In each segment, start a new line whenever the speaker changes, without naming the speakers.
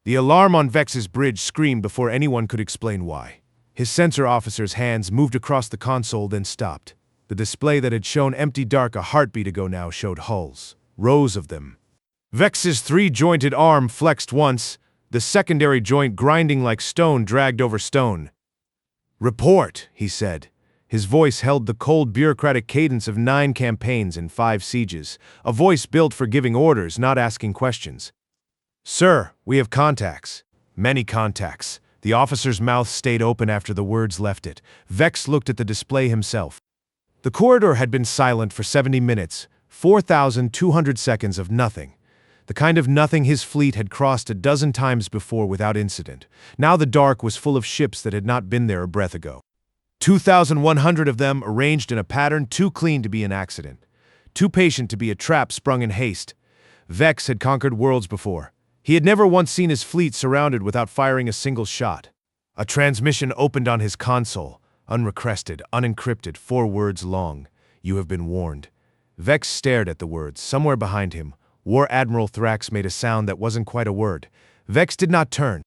The alarm on Vex's bridge screamed before anyone could explain why. His sensor officer's hands moved across the console, then stopped. The display that had shown empty dark a heartbeat ago now showed hulls, rows of them. Vex's three-jointed arm flexed once, the secondary joint grinding like stone dragged over stone. "Report," he said. His voice held the cold bureaucratic cadence of 9 campaigns and 5 sieges, a voice built for giving orders, not asking questions. "Sir, we have contacts." Many contacts. The officer's mouth stayed open after the words left it. Vex looked at the display himself. The corridor had been silent for 70 minutes, 4,200 seconds of nothing. The kind of nothing his fleet had crossed a dozen times before without incident. Now the dark was full of ships that had not been there a breath ago. 2,100 of them arranged in a pattern too clean to be an accident, too patient to be a trap sprung in haste. Vex had conquered worlds before. He had never once seen his fleet surrounded without firing a single shot. A transmission opened on his console, unrequested, unencrypted, 4 words long. "You have been warned." Vex stared at the words. Somewhere behind him, War Admiral Thrax made a sound that wasn't quite a word. Vex did not turn.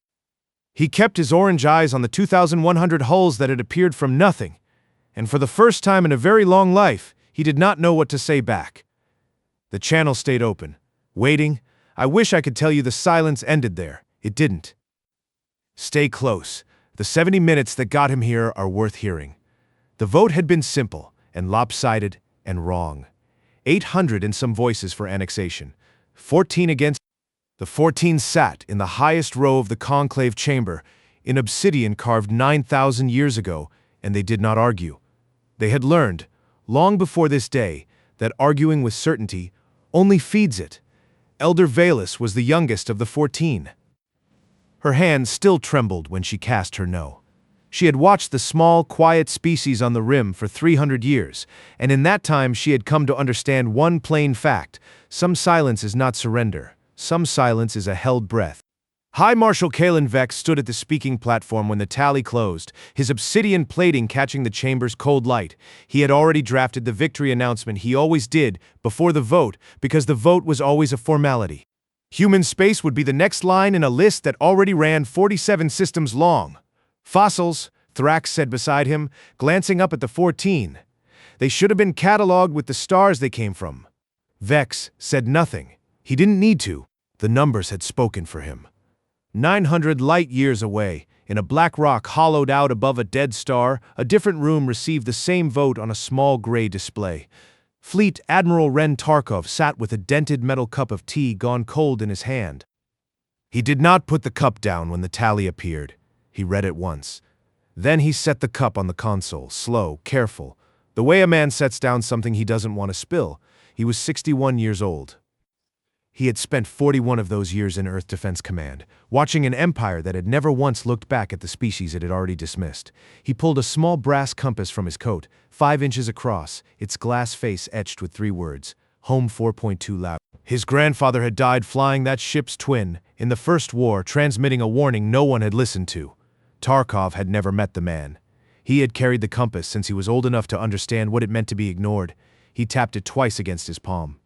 He kept his orange eyes on the 2,100 hulls that had appeared from nothing, and for the first time in a very long life, he did not know what to say back. The channel stayed open, waiting. I wish I could tell you the silence ended there. It didn't. Stay close. The 70 minutes that got him here are worth hearing. The vote had been simple, and lopsided, and wrong. 800 and some voices for annexation. 14 against. The 14 sat in the highest row of the conclave chamber, in obsidian carved 9,000 years ago, and they did not argue. They had learned, long before this day, that arguing with certainty only feeds it. Elder Valus was the youngest of the 14. Her hand still trembled when she cast her no. She had watched the small, quiet species on the rim for 300 years, and in that time she had come to understand one plain fact: some silence is not surrender. Some silence is a held breath. High Marshal Kalen Vex stood at the speaking platform when the tally closed, his obsidian plating catching the chamber's cold light. He had already drafted the victory announcement he always did before the vote, because the vote was always a formality. Human space would be the next line in a list that already ran 47 systems long. "Fossils," Thrax said beside him, glancing up at the 14. "They should have been cataloged with the stars they came from." Vex said nothing. He didn't need to. The numbers had spoken for him. 900 light-years away, in a black rock hollowed out above a dead star, a different room received the same vote on a small gray display. Fleet Admiral Ren Tarkov sat with a dented metal cup of tea gone cold in his hand. He did not put the cup down when the tally appeared. He read it once. Then he set the cup on the console, slow, careful, the way a man sets down something he doesn't want to spill. He was 61 years old. He had spent 41 of those years in Earth Defense Command, watching an empire that had never once looked back at the species it had already dismissed. He pulled a small brass compass from his coat, 5 inches across, its glass face etched with 3 words, "Home 4.2 loud." His grandfather had died flying that ship's twin, in the First War, transmitting a warning no one had listened to. Tarkov had never met the man. He had carried the compass since he was old enough to understand what it meant to be ignored. He tapped it twice against his palm.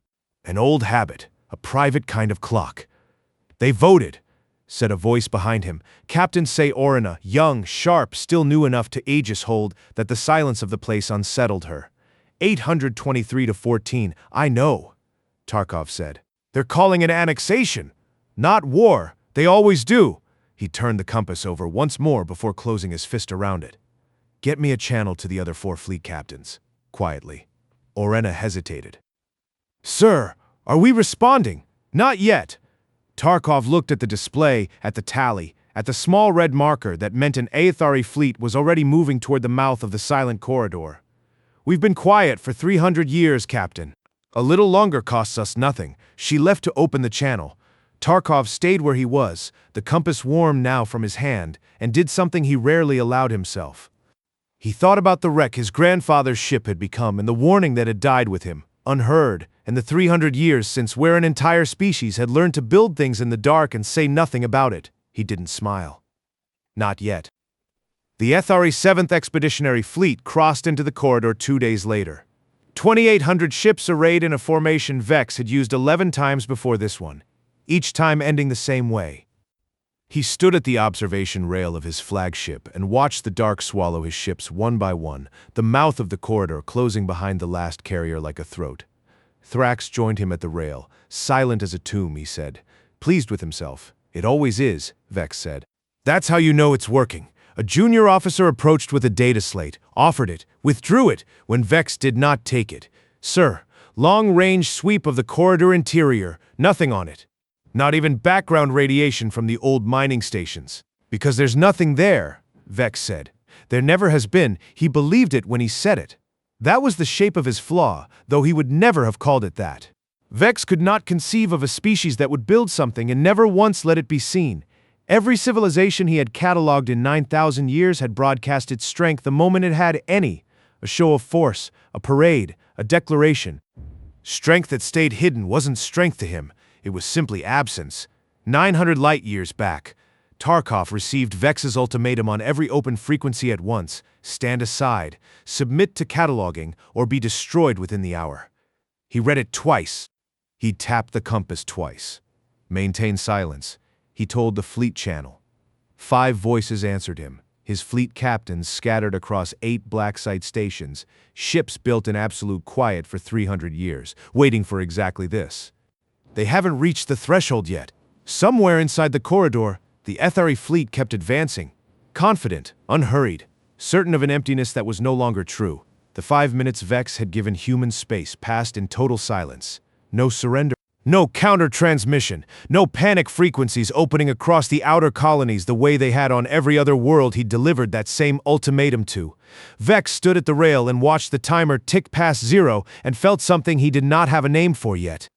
An old habit. A private kind of clock. "They voted," said a voice behind him. Captain Orina, young, sharp, still new enough to Aegis hold that the silence of the place unsettled her. 823 to 14. "I know," Tarkov said. "They're calling it annexation, not war. They always do." He turned the compass over once more before closing his fist around it. "Get me a channel to the other 4 fleet captains." Quietly. Orina hesitated. "Sir, are we responding?" "Not yet." Tarkov looked at the display, at the tally, at the small red marker that meant an Aethari fleet was already moving toward the mouth of the silent corridor. "We've been quiet for 300 years, Captain. A little longer costs us nothing." She left to open the channel. Tarkov stayed where he was, the compass warm now from his hand, and did something he rarely allowed himself. He thought about the wreck his grandfather's ship had become and the warning that had died with him, unheard, and the 300 years since where an entire species had learned to build things in the dark and say nothing about it. He didn't smile. Not yet. The Aethari 7th Expeditionary Fleet crossed into the corridor 2 days later. 2,800 ships arrayed in a formation Vex had used 11 times before this one, each time ending the same way. He stood at the observation rail of his flagship and watched the dark swallow his ships one by one, the mouth of the corridor closing behind the last carrier like a throat. Thrax joined him at the rail, silent as a tomb, he said. Pleased with himself. It always is, Vex said. That's how you know it's working. A junior officer approached with a data slate, offered it, withdrew it, when Vex did not take it. Sir, long-range sweep of the corridor interior, nothing on it. Not even background radiation from the old mining stations. Because there's nothing there, Vex said. There never has been. He believed it when he said it. That was the shape of his flaw, though he would never have called it that. Vex could not conceive of a species that would build something and never once let it be seen. Every civilization he had catalogued in 9,000 years had broadcast its strength the moment it had any. A show of force, a parade, a declaration. Strength that stayed hidden wasn't strength to him. It was simply absence. 900 light-years back, Tarkov received Vex's ultimatum on every open frequency at once: stand aside, submit to cataloging, or be destroyed within the hour. He read it twice. He tapped the compass twice. Maintain silence, he told the fleet channel. 5 voices answered him, his fleet captains scattered across 8 black site stations, ships built in absolute quiet for 300 years, waiting for exactly this. They haven't reached the threshold yet. Somewhere inside the corridor, the Ethari fleet kept advancing, confident, unhurried, certain of an emptiness that was no longer true. The 5 minutes Vex had given human space passed in total silence. No surrender, no counter-transmission, no panic frequencies opening across the outer colonies the way they had on every other world he'd delivered that same ultimatum to. Vex stood at the rail and watched the timer tick past 0 and felt something he did not have a name for yet.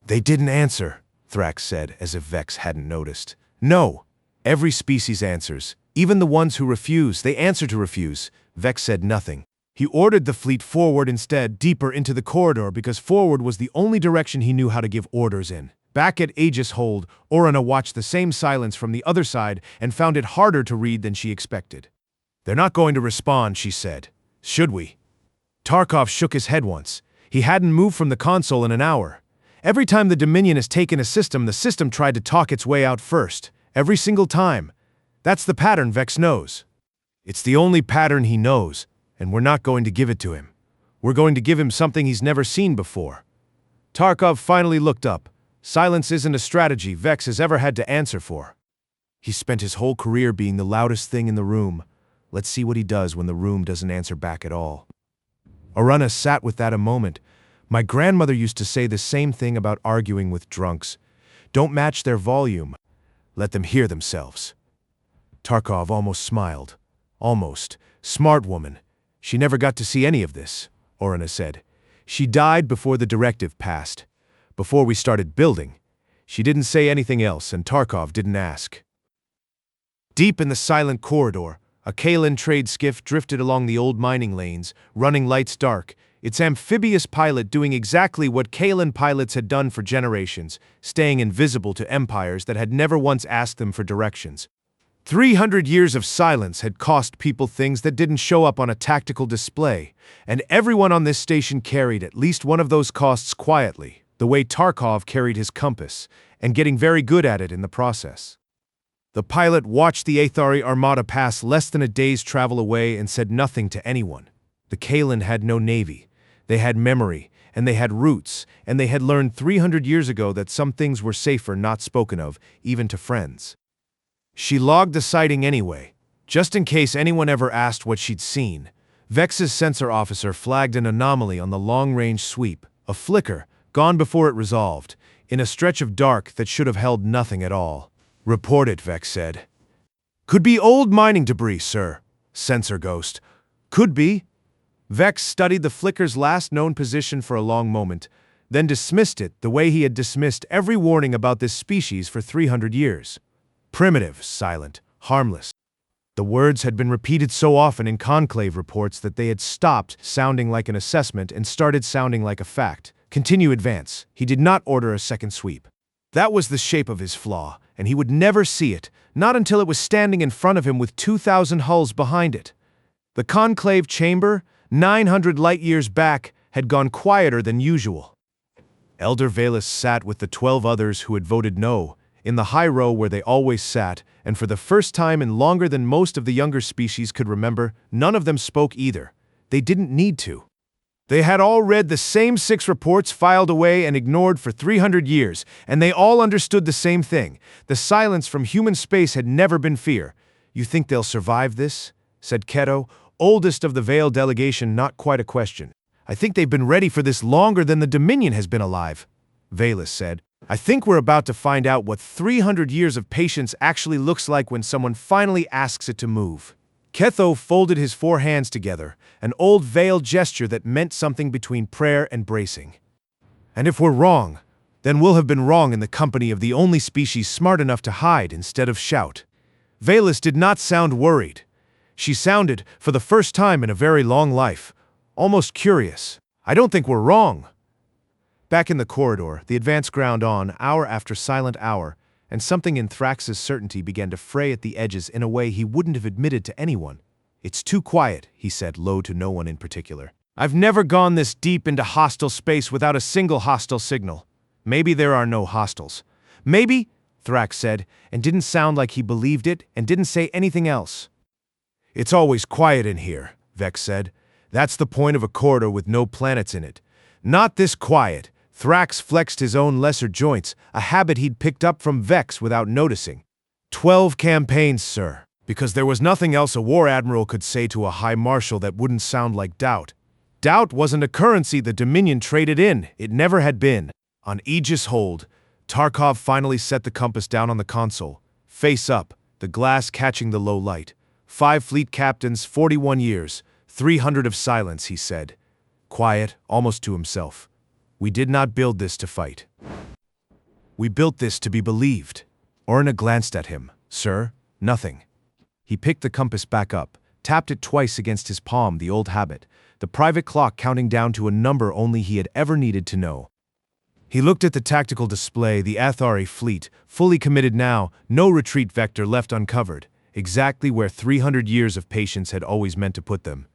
They didn't answer, Thrax said, as if Vex hadn't noticed. No. Every species answers. Even the ones who refuse, they answer to refuse. Vex said nothing. He ordered the fleet forward instead, deeper into the corridor, because forward was the only direction he knew how to give orders in. Back at Aegis Hold, Orana watched the same silence from the other side and found it harder to read than she expected. They're not going to respond, she said. Should we? Tarkov shook his head once. He hadn't moved from the console in an hour. Every time the Dominion has taken a system, the system tried to talk its way out first. Every single time. That's the pattern Vex knows. It's the only pattern he knows, and we're not going to give it to him. We're going to give him something he's never seen before. Tarkov finally looked up. Silence isn't a strategy Vex has ever had to answer for. He spent his whole career being the loudest thing in the room. Let's see what he does when the room doesn't answer back at all. Orana sat with that a moment. My grandmother used to say the same thing about arguing with drunks. Don't match their volume. Let them hear themselves. Tarkov almost smiled. Almost. Smart woman. She never got to see any of this, Orana said. She died before the directive passed. Before we started building. She didn't say anything else, and Tarkov didn't ask. Deep in the silent corridor, a Kaelan trade skiff drifted along the old mining lanes, running lights dark, its amphibious pilot doing exactly what Kaelan pilots had done for generations, staying invisible to empires that had never once asked them for directions. 300 years of silence had cost people things that didn't show up on a tactical display, and everyone on this station carried at least one of those costs quietly, the way Tarkov carried his compass, and getting very good at it in the process. The pilot watched the Aethari Armada pass less than a day's travel away and said nothing to anyone. The Kaelan had no navy. They had memory, and they had roots, and they had learned 300 years ago that some things were safer not spoken of, even to friends. She logged the sighting anyway, just in case anyone ever asked what she'd seen. Vex's sensor officer flagged an anomaly on the long-range sweep, a flicker, gone before it resolved, in a stretch of dark that should have held nothing at all. Report it, Vex said. Could be old mining debris, sir. Sensor ghost. Could be. Vex studied the flicker's last known position for a long moment, then dismissed it the way he had dismissed every warning about this species for 300 years. Primitive, silent, harmless. The words had been repeated so often in conclave reports that they had stopped sounding like an assessment and started sounding like a fact. Continue advance. He did not order a second sweep. That was the shape of his flaw, and he would never see it, not until it was standing in front of him with 2,000 hulls behind it. The conclave chamber, 900 light-years back, had gone quieter than usual. Elder Valus sat with the 12 others who had voted no, in the high row where they always sat, and for the first time in longer than most of the younger species could remember, none of them spoke either. They didn't need to. They had all read the same 6 reports filed away and ignored for 300 years, and they all understood the same thing. The silence from human space had never been fear. "You think they'll survive this?" said Keto, oldest of the Vale delegation, not quite a question. "I think they've been ready for this longer than the Dominion has been alive," Valus said. "I think we're about to find out what 300 years of patience actually looks like when someone finally asks it to move." Ketho folded his 4 hands together, an old Vale gesture that meant something between prayer and bracing. "And if we're wrong, then we'll have been wrong in the company of the only species smart enough to hide instead of shout." Valus did not sound worried. She sounded, for the first time in a very long life, almost curious. "I don't think we're wrong." Back in the corridor, the advance ground on, hour after silent hour, and something in Thrax's certainty began to fray at the edges in a way he wouldn't have admitted to anyone. "It's too quiet," he said, low to no one in particular. "I've never gone this deep into hostile space without a single hostile signal. Maybe there are no hostiles. Maybe," Thrax said, and didn't sound like he believed it, and didn't say anything else. "It's always quiet in here," Vex said. "That's the point of a corridor with no planets in it. Not this quiet." Thrax flexed his own lesser joints, a habit he'd picked up from Vex without noticing. 12 campaigns, sir. Because there was nothing else a war admiral could say to a high marshal that wouldn't sound like doubt. Doubt wasn't a currency the Dominion traded in. It never had been. On Aegis Hold, Tarkov finally set the compass down on the console. Face up, the glass catching the low light. 5 fleet captains, 41 years, 300 of silence, he said. Quiet, almost to himself. "We did not build this to fight. We built this to be believed." Orna glanced at him. "Sir, nothing." He picked the compass back up, tapped it twice against his palm, the old habit, the private clock counting down to a number only he had ever needed to know. He looked at the tactical display, the Athari fleet, fully committed now, no retreat vector left uncovered, exactly where 300 years of patience had always meant to put them.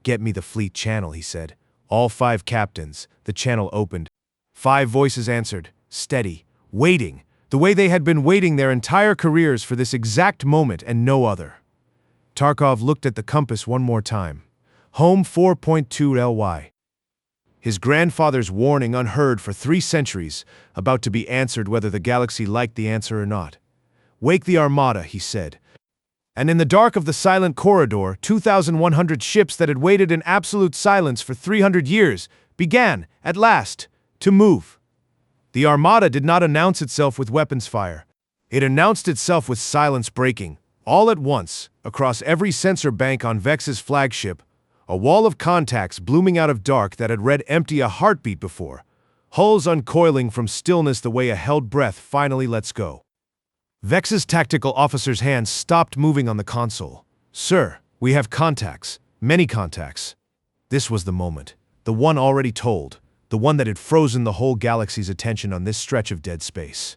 "Get me the fleet channel," he said. All 5 captains, the channel opened. 5 voices answered, steady, waiting, the way they had been waiting their entire careers for this exact moment and no other. Tarkov looked at the compass one more time. Home 4.2 LY. His grandfather's warning unheard for 3 centuries, about to be answered whether the galaxy liked the answer or not. "Wake the Armada," he said. And in the dark of the silent corridor, 2,100 ships that had waited in absolute silence for 300 years began, at last, to move. The Armada did not announce itself with weapons fire. It announced itself with silence breaking, all at once, across every sensor bank on Vex's flagship, a wall of contacts blooming out of dark that had read empty a heartbeat before, hulls uncoiling from stillness the way a held breath finally lets go. Vex's tactical officer's hands stopped moving on the console. "Sir, we have contacts, many contacts." This was the moment, the one already told, the one that had frozen the whole galaxy's attention on this stretch of dead space.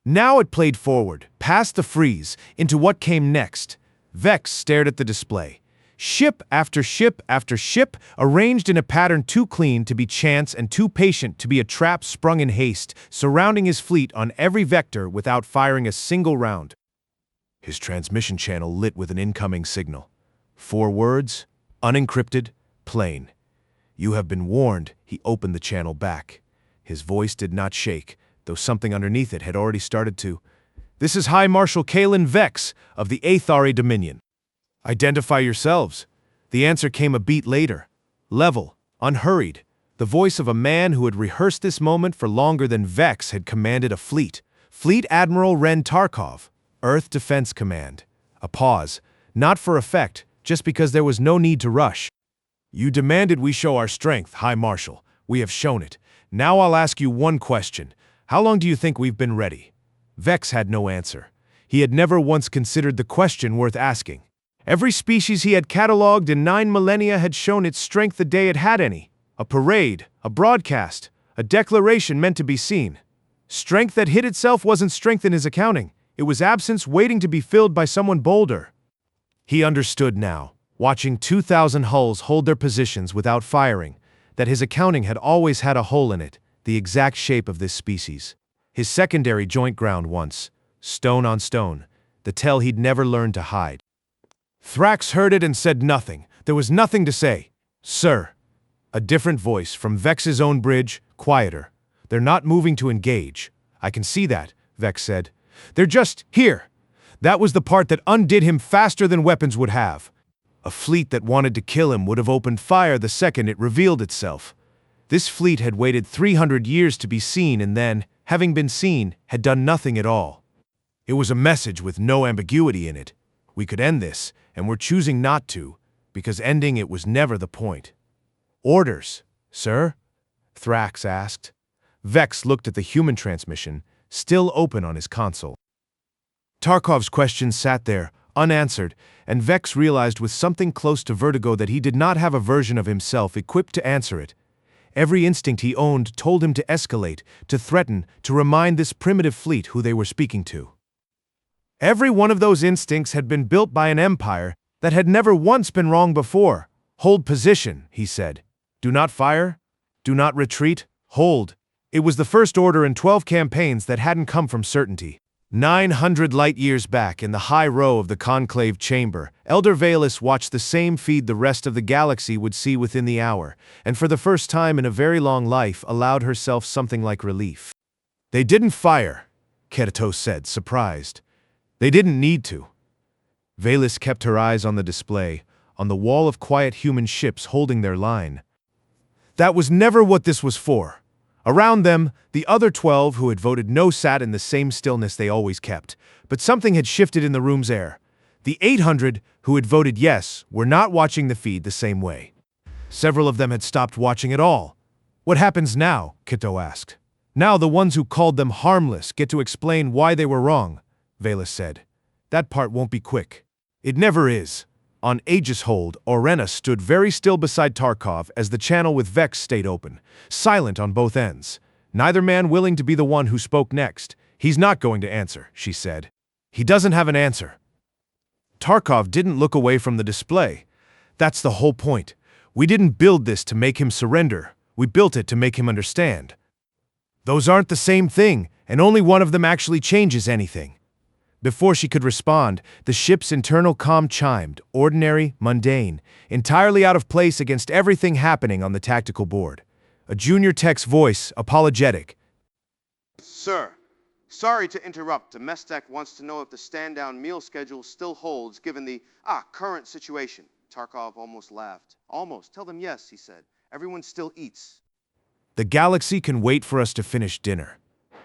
Now it played forward, past the freeze, into what came next. Vex stared at the display. Ship after ship after ship, arranged in a pattern too clean to be chance and too patient to be a trap sprung in haste, surrounding his fleet on every vector without firing a single round. His transmission channel lit with an incoming signal. 4 words, unencrypted, plain. "You have been warned." He opened the channel back. His voice did not shake, though something underneath it had already started to. "This is High Marshal Kalen Vex of the Athari Dominion. Identify yourselves." The answer came a beat later. Level, unhurried, the voice of a man who had rehearsed this moment for longer than Vex had commanded a fleet. Fleet Admiral Ren Tarkov, Earth Defense Command. A pause, not for effect, just because there was no need to rush. "You demanded we show our strength, High Marshal. We have shown it. Now I'll ask you one question. How long do you think we've been ready?" Vex had no answer. He had never once considered the question worth asking. Every species he had catalogued in 9 millennia had shown its strength the day it had any. A parade, a broadcast, a declaration meant to be seen. Strength that hid itself wasn't strength in his accounting. It was absence waiting to be filled by someone bolder. He understood now, watching 2,000 hulls hold their positions without firing, that his accounting had always had a hole in it, the exact shape of this species. His secondary joint ground once, stone on stone, the tell he'd never learned to hide. Thrax heard it and said nothing. There was nothing to say. Sir. A different voice from Vex's own bridge, quieter. They're not moving to engage. I can see that, Vex said. They're just here. That was the part that undid him faster than weapons would have. A fleet that wanted to kill him would have opened fire the second it revealed itself. This fleet had waited 300 years to be seen and then, having been seen, had done nothing at all. It was a message with no ambiguity in it. We could end this, and we're choosing not to, because ending it was never the point. Orders, sir? Thrax asked. Vex looked at the human transmission, still open on his console. Tarkov's question sat there, unanswered, and Vex realized with something close to vertigo that he did not have a version of himself equipped to answer it. Every instinct he owned told him to escalate, to threaten, to remind this primitive fleet who they were speaking to. Every one of those instincts had been built by an empire that had never once been wrong before. Hold position, he said. Do not fire. Do not retreat. Hold. It was the first order in 12 campaigns that hadn't come from certainty. 900 light-years back in the high row of the conclave chamber, Elder Valus watched the same feed the rest of the galaxy would see within the hour, and for the first time in a very long life allowed herself something like relief. They didn't fire, Keratos said, surprised. They didn't need to. Valus kept her eyes on the display, on the wall of quiet human ships holding their line. That was never what this was for. Around them, the other 12 who had voted no sat in the same stillness they always kept, but something had shifted in the room's air. The 800 who had voted yes were not watching the feed the same way. Several of them had stopped watching at all. What happens now? Kito asked. Now the ones who called them harmless get to explain why they were wrong, Valus said. That part won't be quick. It never is. On Aegis Hold, Orena stood very still beside Tarkov as the channel with Vex stayed open, silent on both ends. Neither man willing to be the one who spoke next. He's not going to answer, she said. He doesn't have an answer. Tarkov didn't look away from the display. That's the whole point. We didn't build this to make him surrender. We built it to make him understand. Those aren't the same thing, and only one of them actually changes anything. Before she could respond, the ship's internal comm chimed, ordinary, mundane, entirely out of place against everything happening on the tactical board. A junior tech's voice, apologetic.
Sir, sorry to interrupt. The mess deck wants to know if the stand-down meal schedule still holds given the, current situation. Tarkov almost laughed. Almost. Tell them yes, he said. Everyone still eats.
The galaxy can wait for us to finish dinner.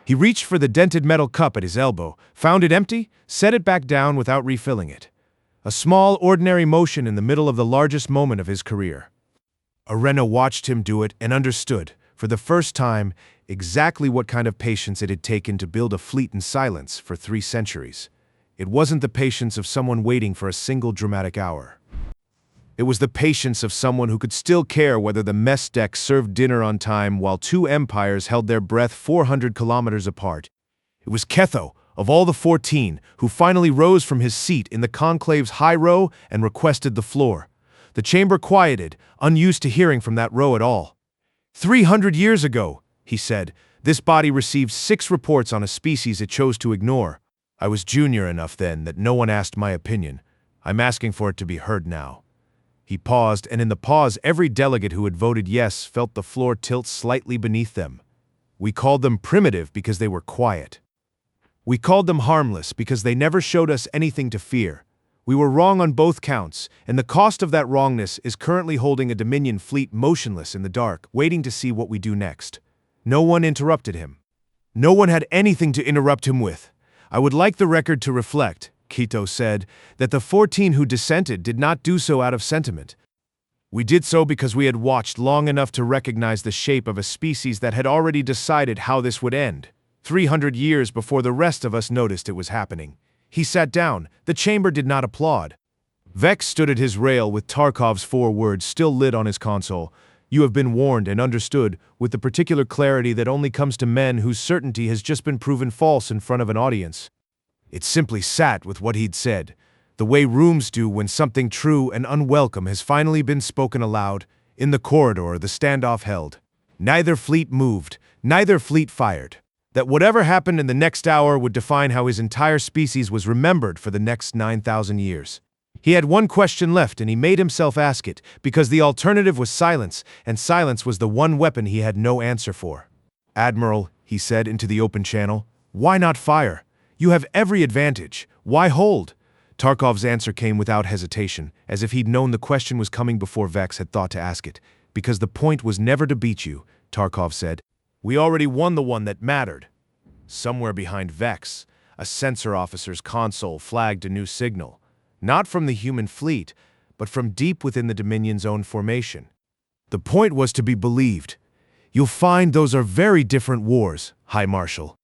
He reached for the dented metal cup at his elbow, found it empty, set it back down without refilling it. A small, ordinary motion in the middle of the largest moment of his career. Orena watched him do it and understood, for the first time, exactly what kind of patience it had taken to build a fleet in silence for 3 centuries. It wasn't the patience of someone waiting for a single dramatic hour. It was the patience of someone who could still care whether the mess deck served dinner on time while 2 empires held their breath 400 kilometers apart. It was Ketho, of all the 14, who finally rose from his seat in the conclave's high row and requested the floor. The chamber quieted, unused to hearing from that row at all. 300 years ago, he said, this body received 6 reports on a species it chose to ignore. I was junior enough then that no one asked my opinion. I'm asking for it to be heard now. He paused, and in the pause every delegate who had voted yes felt the floor tilt slightly beneath them. We called them primitive because they were quiet. We called them harmless because they never showed us anything to fear. We were wrong on both counts, and the cost of that wrongness is currently holding a Dominion fleet motionless in the dark, waiting to see what we do next. No one interrupted him. No one had anything to interrupt him with. I would like the record to reflect, Quito said, that the 14 who dissented did not do so out of sentiment. We did so because we had watched long enough to recognize the shape of a species that had already decided how this would end, 300 years before the rest of us noticed it was happening. He sat down. The chamber did not applaud. Vex stood at his rail with Tarkov's 4 words still lit on his console. You have been warned and understood with the particular clarity that only comes to men whose certainty has just been proven false in front of an audience. It simply sat with what he'd said, the way rooms do when something true and unwelcome has finally been spoken aloud, in the corridor the standoff held. Neither fleet moved, neither fleet fired. that whatever happened in the next hour would define how his entire species was remembered for the next 9,000 years. He had one question left, and he made himself ask it, because the alternative was silence, and silence was the one weapon he had no answer for. "Admiral," he said into the open channel, "why not fire? You have every advantage. Why hold?" Tarkov's answer came without hesitation, as if he'd known the question was coming before Vex had thought to ask it. "Because the point was never to beat you," Tarkov said. "We already won the one that mattered." Somewhere behind Vex, a sensor officer's console flagged a new signal. Not from the human fleet, but from deep within the Dominion's own formation. The point was to be believed. "You'll find those are very different wars, High Marshal."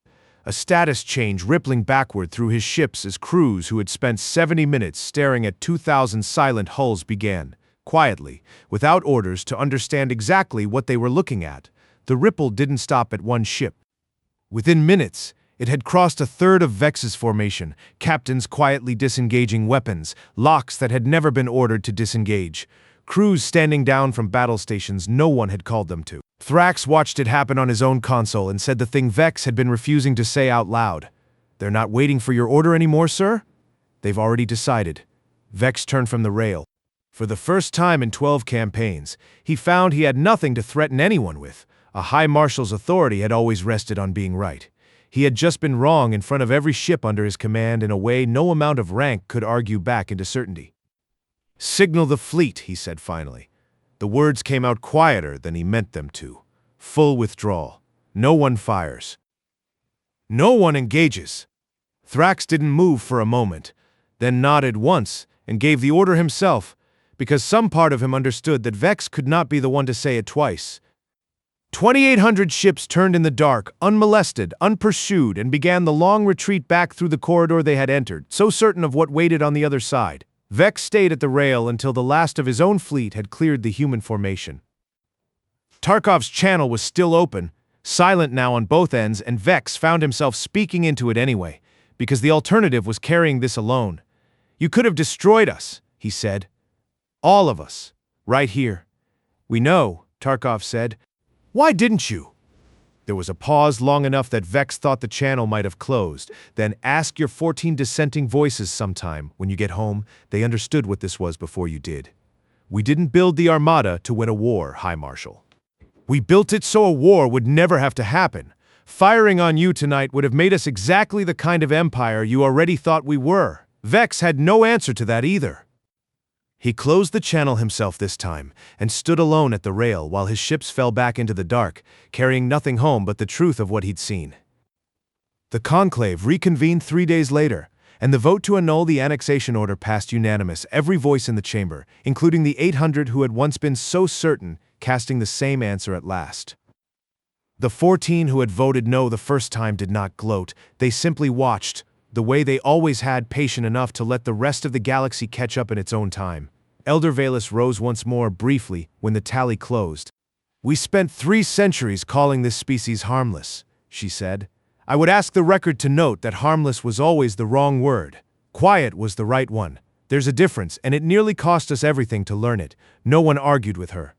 A status change rippling backward through his ships as crews who had spent 70 minutes staring at 2,000 silent hulls began, quietly, without orders, to understand exactly what they were looking at. The ripple didn't stop at one ship. Within minutes, it had crossed a third of Vex's formation, captains quietly disengaging weapons, locks that had never been ordered to disengage, crews standing down from battle stations no one had called them to. Thrax watched it happen on his own console and said the thing Vex had been refusing to say out loud. "They're not waiting for your order anymore, sir? They've already decided." Vex turned from the rail. For the first time in 12 campaigns, he found he had nothing to threaten anyone with. A High Marshal's authority had always rested on being right. He had just been wrong in front of every ship under his command in a way no amount of rank could argue back into certainty. "Signal the fleet," he said finally. The words came out quieter than he meant them to. Full withdrawal. No one fires. No one engages. Thrax didn't move for a moment, then nodded once and gave the order himself, because some part of him understood that Vex could not be the one to say it twice. 2,800 ships turned in the dark, unmolested, unpursued, and began the long retreat back through the corridor they had entered, so certain of what waited on the other side. Vex stayed at the rail until the last of his own fleet had cleared the human formation. Tarkov's channel was still open, silent now on both ends, and Vex found himself speaking into it anyway, because the alternative was carrying this alone. "You could have destroyed us," he said. "All of us. Right here." "We know," Tarkov said. "Why didn't you?" There was a pause long enough that Vex thought the channel might have closed. "Then ask your 14 dissenting voices sometime when you get home. They understood what this was before you did. We didn't build the Armada to win a war, High Marshal. We built it so a war would never have to happen. Firing on you tonight would have made us exactly the kind of empire you already thought we were." Vex had no answer to that either. He closed the channel himself this time, and stood alone at the rail while his ships fell back into the dark, carrying nothing home but the truth of what he'd seen. The conclave reconvened 3 days later, and the vote to annul the annexation order passed unanimous, every voice in the chamber, including the 800 who had once been so certain, casting the same answer at last. The 14 who had voted no the first time did not gloat, they simply watched, the way they always had, patient enough to let the rest of the galaxy catch up in its own time. Elder Valus rose once more briefly when the tally closed. "We spent 3 centuries calling this species harmless," she said. "I would ask the record to note that harmless was always the wrong word. Quiet was the right one. There's a difference, and it nearly cost us everything to learn it." No one argued with her.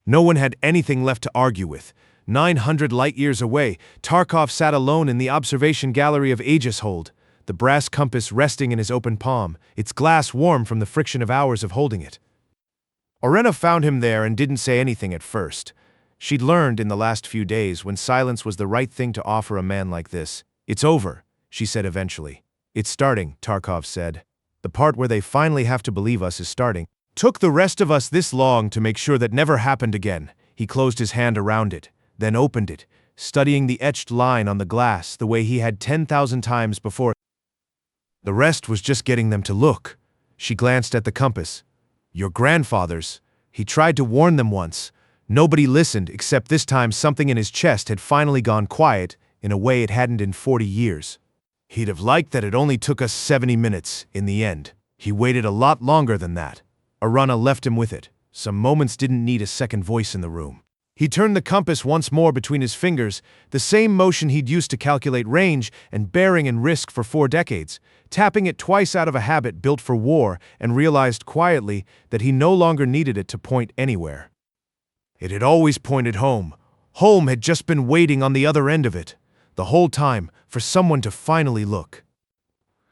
No one had anything left to argue with. 900 light-years away, Tarkov sat alone in the observation gallery of Aegis Hold, the brass compass resting in his open palm, its glass warm from the friction of hours of holding it. Orena found him there and didn't say anything at first. She'd learned in the last few days when silence was the right thing to offer a man like this. "It's over," she said eventually. "It's starting," Tarkov said. "The part where they finally have to believe us is starting. Took the rest of us this long to make sure that never happened again." He closed his hand around it, then opened it, studying the etched line on the glass the way he had 10,000 times before. The rest was just getting them to look. She glanced at the compass. "Your grandfathers. He tried to warn them once. Nobody listened, except this time something in his chest had finally gone quiet in a way it hadn't in 40 years. He'd have liked that it only took us 70 minutes in the end. He waited a lot longer than that." Orena left him with it. Some moments didn't need a second voice in the room. He turned the compass once more between his fingers, the same motion he'd used to calculate range and bearing and risk for 4 decades, tapping it twice out of a habit built for war, and realized quietly that he no longer needed it to point anywhere. It had always pointed home. Home had just been waiting on the other end of it. the whole time, for someone to finally look.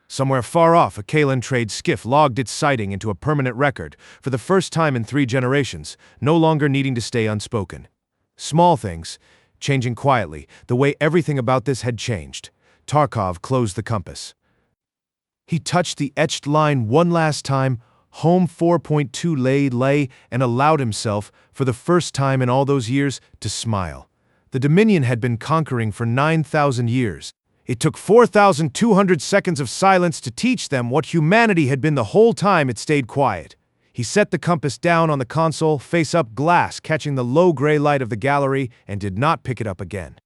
Somewhere far off, a Kalen trade skiff logged its sighting into a permanent record, for the first time in 3 generations, no longer needing to stay unspoken. Small things, changing quietly, the way everything about this had changed. Tarkov closed the compass. He touched the etched line one last time, home 4.2 lay, and allowed himself, for the first time in all those years, to smile. The Dominion had been conquering for 9,000 years. It took 4,200 seconds of silence to teach them what humanity had been the whole time it stayed quiet. He set the compass down on the console, face up glass, catching the low gray light of the gallery, and did not pick it up again.